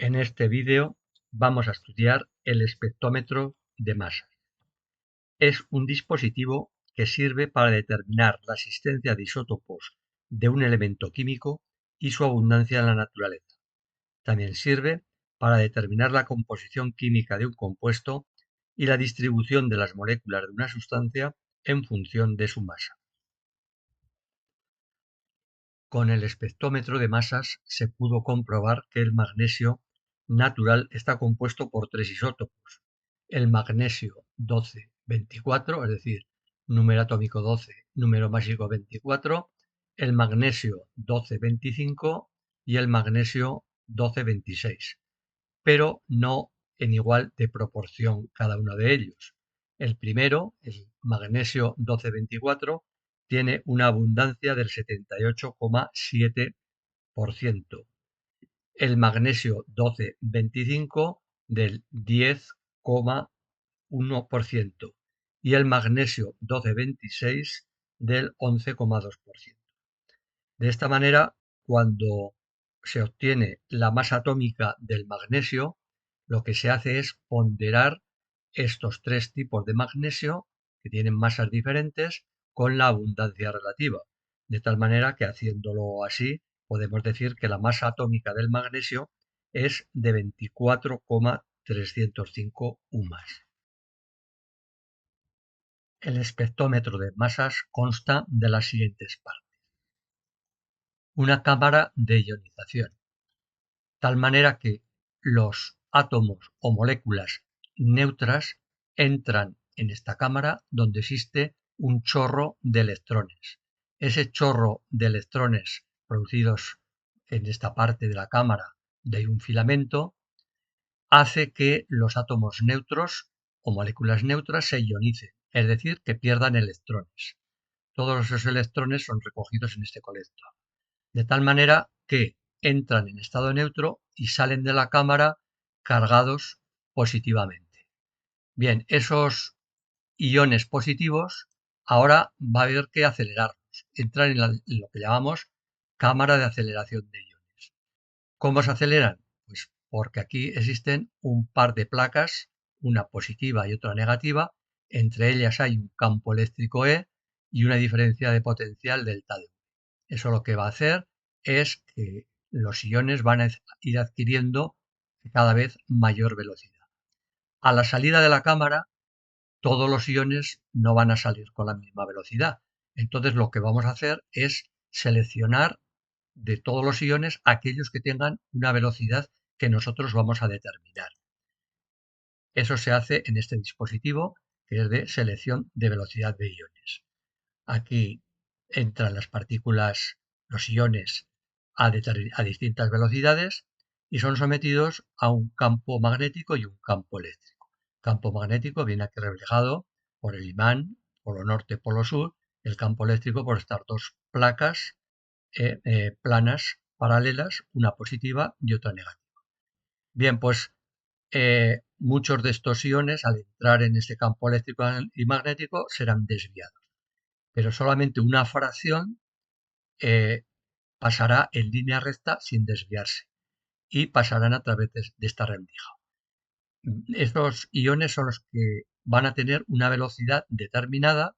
En este vídeo vamos a estudiar el espectrómetro de masas. Es un dispositivo que sirve para determinar la existencia de isótopos de un elemento químico y su abundancia en la naturaleza. También sirve para determinar la composición química de un compuesto y la distribución de las moléculas de una sustancia en función de su masa. Con el espectrómetro de masas se pudo comprobar que el magnesio natural está compuesto por tres isótopos: el magnesio 1224, es decir, número atómico 12, número másico 24, el magnesio 1225 y el magnesio 1226, pero no en igual de proporción cada uno de ellos. El primero, el magnesio 1224, tiene una abundancia del 78,7%, el magnesio 1225 del 10,1% y el magnesio 1226 del 11,2%. De esta manera, cuando se obtiene la masa atómica del magnesio, lo que se hace es ponderar estos tres tipos de magnesio, que tienen masas diferentes, con la abundancia relativa. De tal manera que, haciéndolo así, podemos decir que la masa atómica del magnesio es de 24,305 UMAS. El espectrómetro de masas consta de las siguientes partes: una cámara de ionización, tal manera que los átomos o moléculas neutras entran en esta cámara donde existe un chorro de electrones. Ese chorro de electrones producidos en esta parte de la cámara de un filamento hace que los átomos neutros o moléculas neutras se ionicen, es decir, que pierdan electrones. Todos esos electrones son recogidos en este colector, de tal manera que entran en estado neutro y salen de la cámara cargados positivamente. Bien, esos iones positivos ahora va a haber que acelerarlos, entrar en lo que llamamos cámara de aceleración de iones. ¿Cómo se aceleran? Pues porque aquí existen un par de placas, una positiva y otra negativa. Entre ellas hay un campo eléctrico E y una diferencia de potencial delta D. Eso lo que va a hacer es que los iones van a ir adquiriendo cada vez mayor velocidad. A la salida de la cámara, todos los iones no van a salir con la misma velocidad. Entonces lo que vamos a hacer es seleccionar de todos los iones aquellos que tengan una velocidad que nosotros vamos a determinar. Eso se hace en este dispositivo, que es de selección de velocidad de iones. Aquí entran las partículas, los iones, a distintas velocidades y son sometidos a un campo magnético y un campo eléctrico. El campo magnético viene aquí reflejado por el imán, polo norte, polo sur, el campo eléctrico por estas dos placas planas paralelas, una positiva y otra negativa. Bien, pues muchos de estos iones, al entrar en este campo eléctrico y magnético, serán desviados, pero solamente una fracción pasará en línea recta sin desviarse y pasarán a través de esta rendija. Estos iones son los que van a tener una velocidad determinada,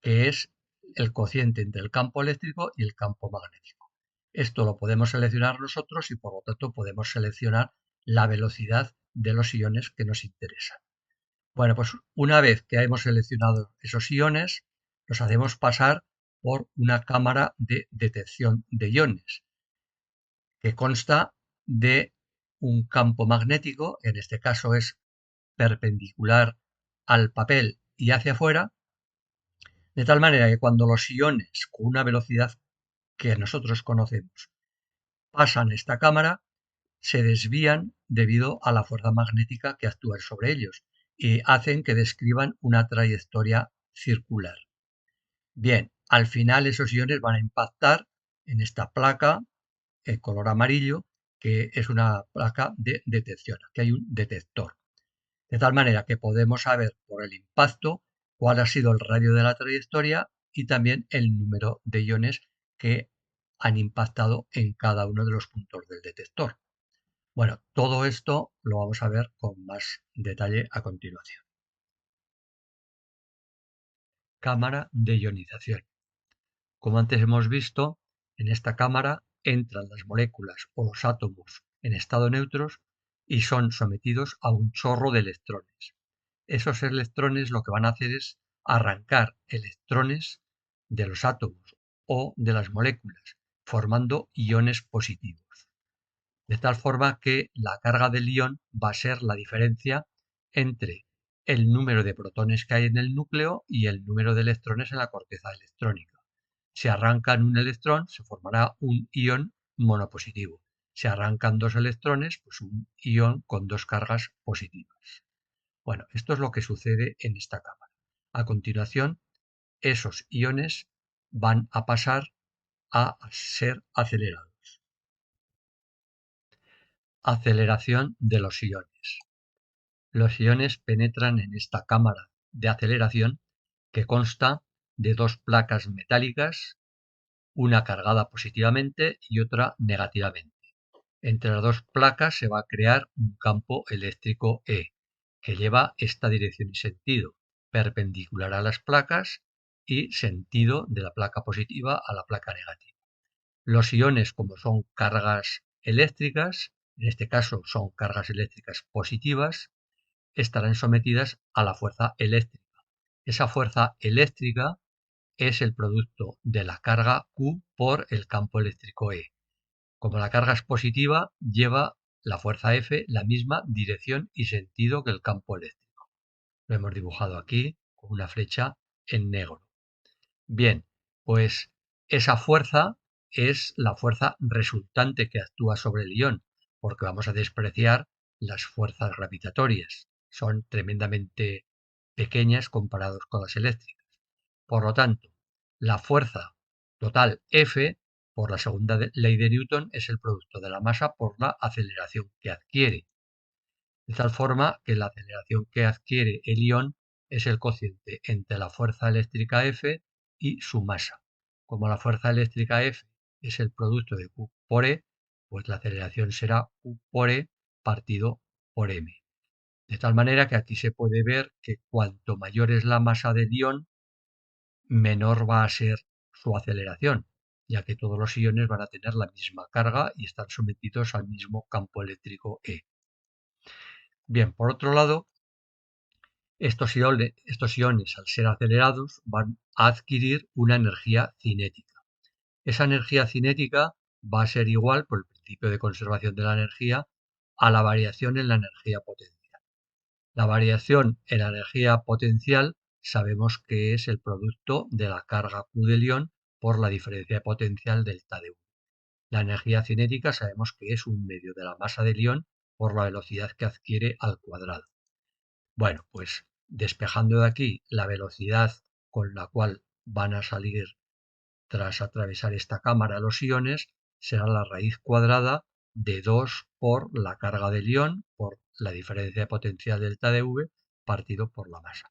que es el cociente entre el campo eléctrico y el campo magnético. Esto lo podemos seleccionar nosotros y por lo tanto podemos seleccionar la velocidad de los iones que nos interesan. Bueno, pues una vez que hemos seleccionado esos iones, los hacemos pasar por una cámara de detección de iones, que consta de un campo magnético, en este caso es perpendicular al papel y hacia afuera, de tal manera que cuando los iones con una velocidad que nosotros conocemos pasan esta cámara, se desvían debido a la fuerza magnética que actúa sobre ellos y hacen que describan una trayectoria circular. Bien, al final esos iones van a impactar en esta placa en color amarillo, que es una placa de detección. Aquí hay un detector. De tal manera que podemos saber por el impacto cuál ha sido el radio de la trayectoria y también el número de iones que han impactado en cada uno de los puntos del detector. Bueno, todo esto lo vamos a ver con más detalle a continuación. Cámara de ionización. Como antes hemos visto, en esta cámara entran las moléculas o los átomos en estado neutros y son sometidos a un chorro de electrones. Esos electrones lo que van a hacer es arrancar electrones de los átomos o de las moléculas, formando iones positivos. De tal forma que la carga del ion va a ser la diferencia entre el número de protones que hay en el núcleo y el número de electrones en la corteza electrónica. Si arrancan un electrón, se formará un ion monopositivo. Si arrancan dos electrones, pues un ion con dos cargas positivas. Bueno, esto es lo que sucede en esta cámara. A continuación, esos iones van a pasar a ser acelerados. Aceleración de los iones. Los iones penetran en esta cámara de aceleración que consta de dos placas metálicas, una cargada positivamente y otra negativamente. Entre las dos placas se va a crear un campo eléctrico E, que lleva esta dirección y sentido, perpendicular a las placas y sentido de la placa positiva a la placa negativa. Los iones, como son cargas eléctricas, en este caso son cargas eléctricas positivas, estarán sometidas a la fuerza eléctrica. Esa fuerza eléctrica es el producto de la carga Q por el campo eléctrico E. Como la carga es positiva, lleva la fuerza F la misma dirección y sentido que el campo eléctrico. Lo hemos dibujado aquí con una flecha en negro. Bien, pues esa fuerza es la fuerza resultante que actúa sobre el ion, porque vamos a despreciar las fuerzas gravitatorias. Son tremendamente pequeñas comparados con las eléctricas. Por lo tanto, la fuerza total F, por la segunda ley de Newton, es el producto de la masa por la aceleración que adquiere. De tal forma que la aceleración que adquiere el ion es el cociente entre la fuerza eléctrica F y su masa. Como la fuerza eléctrica F es el producto de Q por E, pues la aceleración será Q por E partido por M. De tal manera que aquí se puede ver que cuanto mayor es la masa del ion, menor va a ser su aceleración, ya que todos los iones van a tener la misma carga y están sometidos al mismo campo eléctrico E. Bien, por otro lado, estos iones, al ser acelerados, van a adquirir una energía cinética. Esa energía cinética va a ser igual, por el principio de conservación de la energía, a la variación en la energía potencial. La variación en la energía potencial sabemos que es el producto de la carga Q del ion por la diferencia de potencial delta de U. La energía cinética sabemos que es un medio de la masa del ion por la velocidad que adquiere al cuadrado. Bueno, pues despejando de aquí la velocidad con la cual van a salir tras atravesar esta cámara los iones, será la raíz cuadrada de 2 por la carga del ion por la diferencia de potencial delta de V partido por la masa.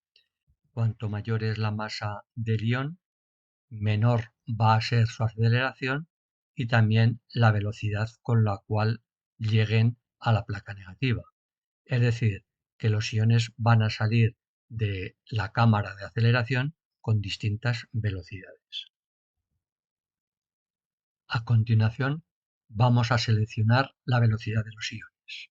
Cuanto mayor es la masa del ion, menor va a ser su aceleración y también la velocidad con la cual lleguen a la placa negativa. Es decir, que los iones van a salir de la cámara de aceleración con distintas velocidades. A continuación, vamos a seleccionar la velocidad de los iones.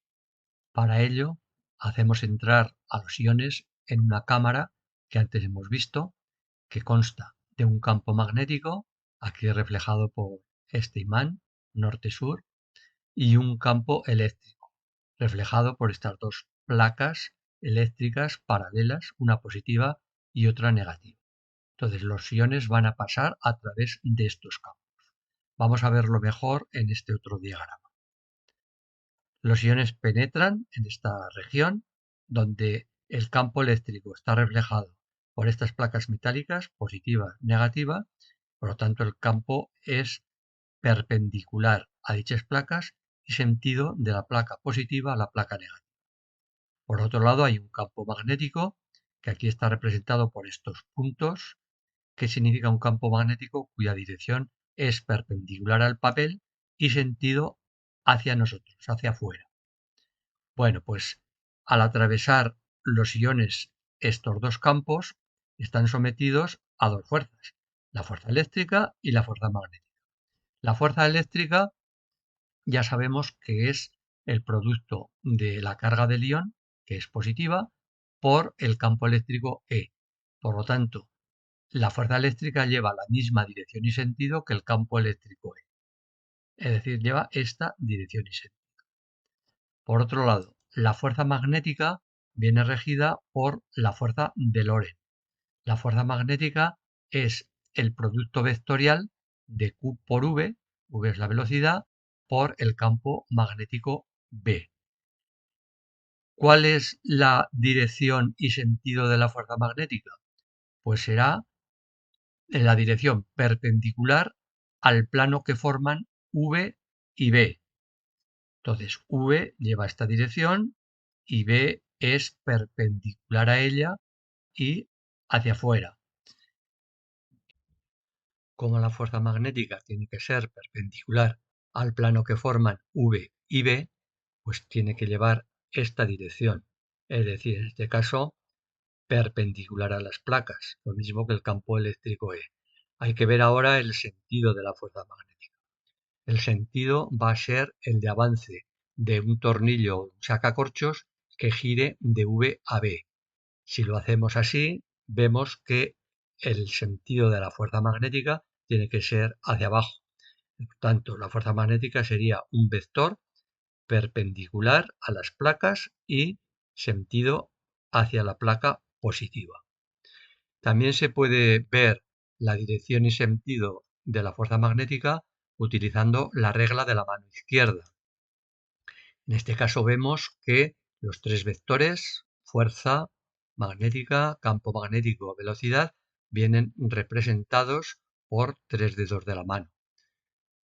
Para ello, hacemos entrar a los iones en una cámara que antes hemos visto, que consta de un campo magnético, aquí reflejado por este imán norte-sur, y un campo eléctrico, reflejado por estas dos placas eléctricas paralelas, una positiva y otra negativa. Entonces los iones van a pasar a través de estos campos. Vamos a verlo mejor en este otro diagrama. Los iones penetran en esta región donde el campo eléctrico está reflejado por estas placas metálicas, positiva, negativa, por lo tanto el campo es perpendicular a dichas placas y sentido de la placa positiva a la placa negativa. Por otro lado hay un campo magnético que aquí está representado por estos puntos, que significa un campo magnético cuya dirección es perpendicular al papel y sentido hacia nosotros, hacia afuera. Bueno, pues al atravesar los iones estos dos campos están sometidos a dos fuerzas, la fuerza eléctrica y la fuerza magnética. La fuerza eléctrica ya sabemos que es el producto de la carga del ion, que es positiva, por el campo eléctrico E. Por lo tanto, la fuerza eléctrica lleva la misma dirección y sentido que el campo eléctrico E. Es decir, lleva esta dirección y sentido. Por otro lado, la fuerza magnética viene regida por la fuerza de Lorentz. La fuerza magnética es el producto vectorial de Q por V, V es la velocidad, por el campo magnético B. ¿Cuál es la dirección y sentido de la fuerza magnética? Pues será en la dirección perpendicular al plano que forman V y B. Entonces, V lleva esta dirección y B es perpendicular a ella y hacia afuera. Como la fuerza magnética tiene que ser perpendicular al plano que forman V y B, pues tiene que llevar esta dirección. Es decir, en este caso, perpendicular a las placas, lo mismo que el campo eléctrico E. Hay que ver ahora el sentido de la fuerza magnética. El sentido va a ser el de avance de un tornillo o un sacacorchos que gire de V a B. Si lo hacemos así, vemos que el sentido de la fuerza magnética tiene que ser hacia abajo. Por tanto, la fuerza magnética sería un vector perpendicular a las placas y sentido hacia la placa positiva. También se puede ver la dirección y sentido de la fuerza magnética utilizando la regla de la mano izquierda. En este caso vemos que los tres vectores, fuerza magnética, campo magnético, velocidad, vienen representados por tres dedos de la mano.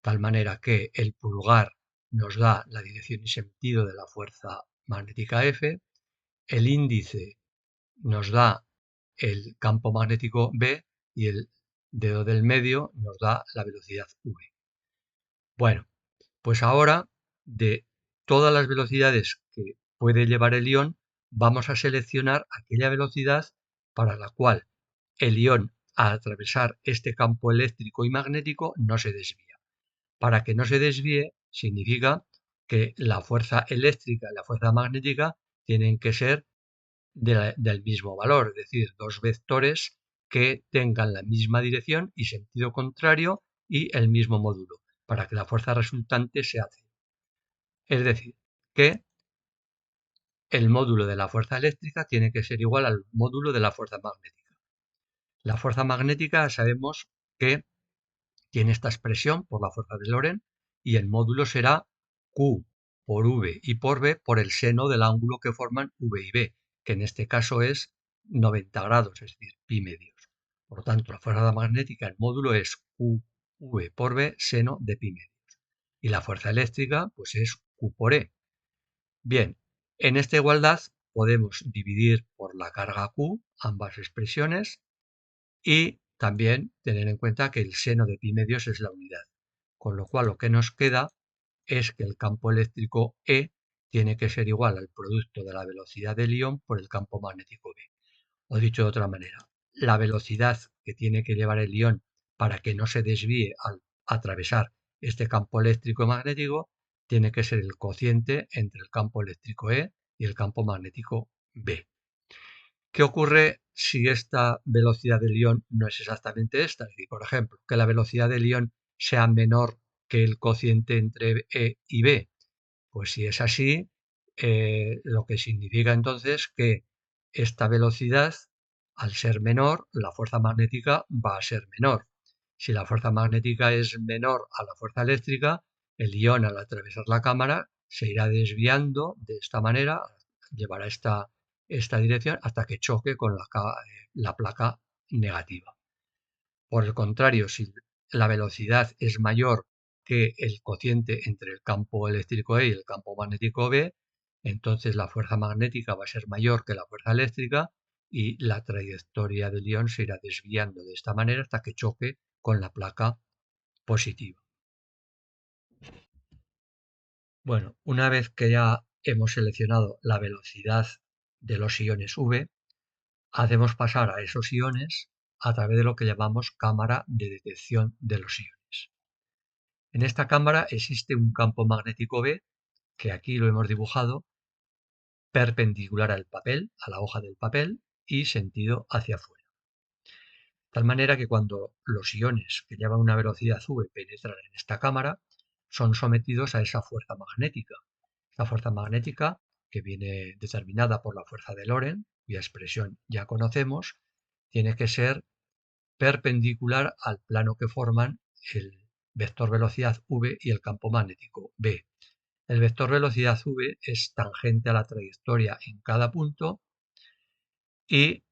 Tal manera que el pulgar nos da la dirección y sentido de la fuerza magnética F, el índice nos da el campo magnético B y el dedo del medio nos da la velocidad V. Bueno, pues ahora de todas las velocidades que puede llevar el ion, vamos a seleccionar aquella velocidad para la cual el ion al atravesar este campo eléctrico y magnético no se desvía. Para que no se desvíe significa que la fuerza eléctrica y la fuerza magnética tienen que ser del mismo valor, es decir, dos vectores que tengan la misma dirección y sentido contrario y el mismo módulo, para que la fuerza resultante sea cero. Es decir, que el módulo de la fuerza eléctrica tiene que ser igual al módulo de la fuerza magnética. La fuerza magnética sabemos que tiene esta expresión por la fuerza de Lorentz y el módulo será Q por V y por B por el seno del ángulo que forman V y B, que en este caso es 90 grados, es decir, pi medios. Por lo tanto, la fuerza magnética en módulo es QV por B seno de pi medios. Y la fuerza eléctrica pues es Q por E. Bien, en esta igualdad podemos dividir por la carga Q ambas expresiones y también tener en cuenta que el seno de pi medios es la unidad, con lo cual lo que nos queda es que el campo eléctrico E tiene que ser igual al producto de la velocidad del ion por el campo magnético B. O dicho de otra manera, la velocidad que tiene que llevar el ion para que no se desvíe al atravesar este campo eléctrico magnético tiene que ser el cociente entre el campo eléctrico E y el campo magnético B. ¿Qué ocurre si esta velocidad del ion no es exactamente esta? Es decir, por ejemplo, que la velocidad del ion sea menor que el cociente entre E y B. Pues si es así, lo que significa entonces que esta velocidad, al ser menor, la fuerza magnética va a ser menor. Si la fuerza magnética es menor a la fuerza eléctrica, el ion al atravesar la cámara se irá desviando de esta manera, llevará esta dirección hasta que choque con la placa negativa. Por el contrario, si la velocidad es mayor que el cociente entre el campo eléctrico E y el campo magnético B, entonces la fuerza magnética va a ser mayor que la fuerza eléctrica y la trayectoria del ion se irá desviando de esta manera hasta que choque con la placa positiva. Bueno, una vez que ya hemos seleccionado la velocidad de los iones V, hacemos pasar a esos iones a través de lo que llamamos cámara de detección de los iones. En esta cámara existe un campo magnético B, que aquí lo hemos dibujado, perpendicular al papel, a la hoja del papel, y sentido hacia afuera. De tal manera que cuando los iones que llevan una velocidad V penetran en esta cámara, son sometidos a esa fuerza magnética. Esta fuerza magnética, que viene determinada por la fuerza de Lorentz, cuya expresión ya conocemos, tiene que ser perpendicular al plano que forman el vector velocidad V y el campo magnético B. El vector velocidad V es tangente a la trayectoria en cada punto y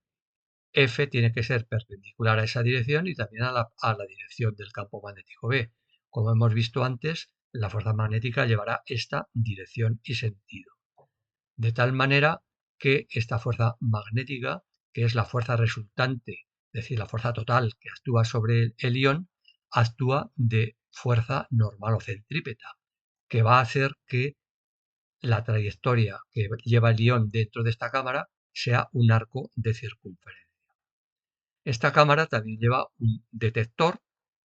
F tiene que ser perpendicular a esa dirección y también a la dirección del campo magnético B. Como hemos visto antes, la fuerza magnética llevará esta dirección y sentido. De tal manera que esta fuerza magnética, que es la fuerza resultante, es decir, la fuerza total que actúa sobre el ion, actúa de fuerza normal o centrípeta, que va a hacer que la trayectoria que lleva el ion dentro de esta cámara sea un arco de circunferencia. Esta cámara también lleva un detector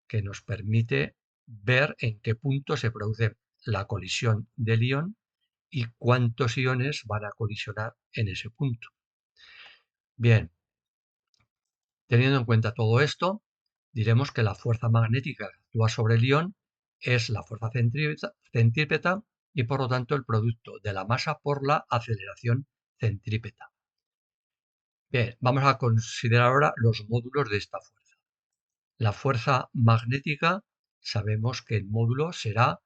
que nos permite ver en qué punto se produce la colisión del ion y cuántos iones van a colisionar en ese punto. Bien, teniendo en cuenta todo esto, diremos que la fuerza magnética que actúa sobre el ion es la fuerza centrípeta y por lo tanto el producto de la masa por la aceleración centrípeta. Bien, vamos a considerar ahora los módulos de esta fuerza. La fuerza magnética, sabemos que el módulo será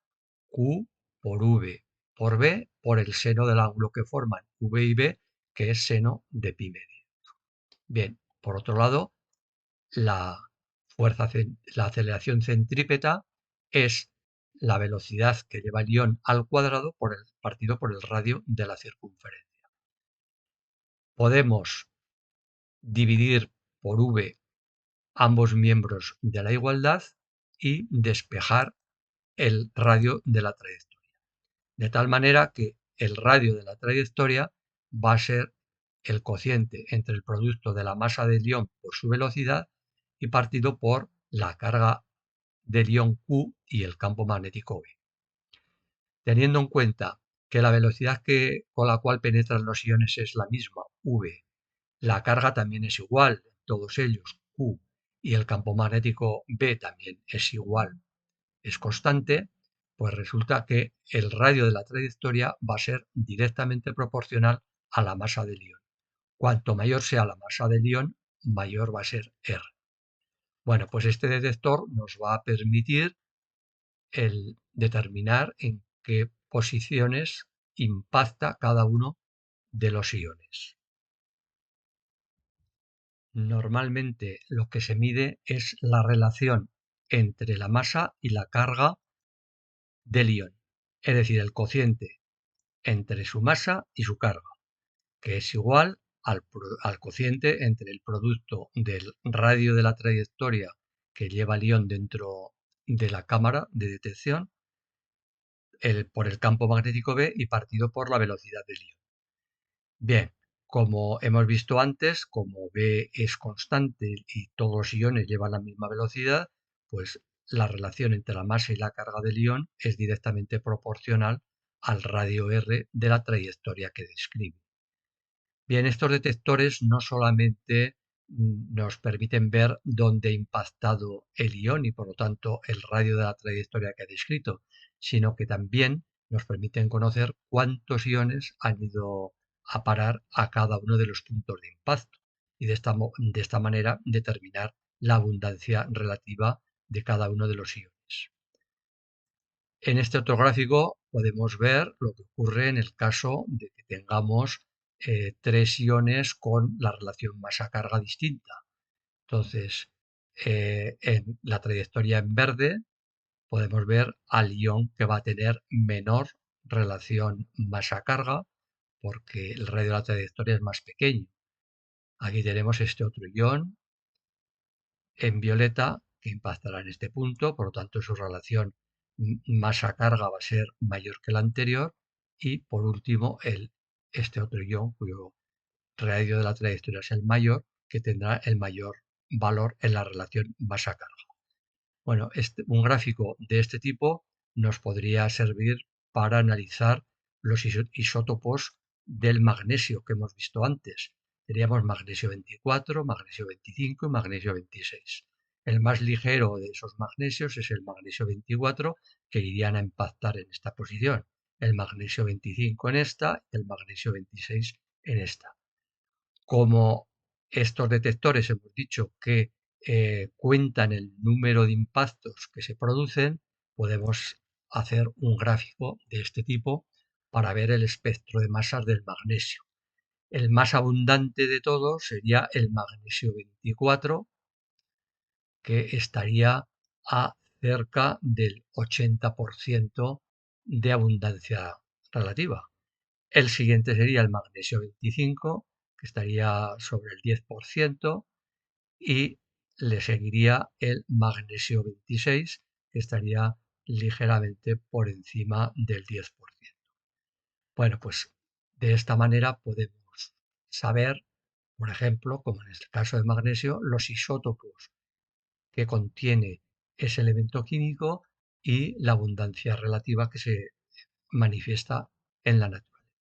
Q por V por B por el seno del ángulo que forman V y B, que es seno de pi medio. Bien, por otro lado, la aceleración centrípeta es la velocidad que lleva el ion al cuadrado partido por el radio de la circunferencia. Podemos dividir por V ambos miembros de la igualdad y despejar el radio de la trayectoria. De tal manera que el radio de la trayectoria va a ser el cociente entre el producto de la masa del ion por su velocidad y partido por la carga del ion Q y el campo magnético B. Teniendo en cuenta que la velocidad con la cual penetran los iones es la misma, V, la carga también es igual, todos ellos, Q, y el campo magnético B también es igual, es constante, pues resulta que el radio de la trayectoria va a ser directamente proporcional a la masa del ion. Cuanto mayor sea la masa del ion, mayor va a ser R. Bueno, pues este detector nos va a permitir el determinar en qué posiciones impacta cada uno de los iones. Normalmente lo que se mide es la relación entre la masa y la carga del ion, es decir, el cociente entre su masa y su carga, que es igual al cociente entre el producto del radio de la trayectoria que lleva el ion dentro de la cámara de detección por el campo magnético B y partido por la velocidad del ion. Bien, como hemos visto antes, como B es constante y todos los iones llevan la misma velocidad, pues la relación entre la masa y la carga del ion es directamente proporcional al radio R de la trayectoria que describe. Bien, estos detectores no solamente nos permiten ver dónde ha impactado el ion y por lo tanto el radio de la trayectoria que ha descrito, sino que también nos permiten conocer cuántos iones han ido a parar a cada uno de los puntos de impacto y de esta manera determinar la abundancia relativa de cada uno de los iones. En este otro gráfico podemos ver lo que ocurre en el caso de que tengamos tres iones con la relación masa-carga distinta. Entonces, en la trayectoria en verde podemos ver al ion que va a tener menor relación masa-carga porque el radio de la trayectoria es más pequeño. Aquí tenemos este otro ion en violeta que impactará en este punto, por lo tanto su relación masa-carga va a ser mayor que la anterior y por último este otro ion cuyo radio de la trayectoria es el mayor, que tendrá el mayor valor en la relación masa-carga. Bueno, un gráfico de este tipo nos podría servir para analizar los isótopos del magnesio que hemos visto antes. Teníamos magnesio 24, magnesio 25 y magnesio 26. El más ligero de esos magnesios es el magnesio 24, que irían a impactar en esta posición, el magnesio 25 en esta y el magnesio 26 en esta. Como estos detectores hemos dicho que cuentan el número de impactos que se producen, podemos hacer un gráfico de este tipo para ver el espectro de masas del magnesio. El más abundante de todos sería el magnesio 24, que estaría a cerca del 80% de abundancia relativa. El siguiente sería el magnesio 25, que estaría sobre el 10%, y le seguiría el magnesio 26, que estaría ligeramente por encima del 10%. Bueno, pues de esta manera podemos saber, por ejemplo, como en el caso del magnesio, los isótopos que contiene ese elemento químico y la abundancia relativa que se manifiesta en la naturaleza.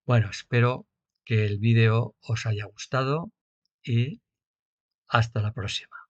Bueno, espero que el vídeo os haya gustado y hasta la próxima.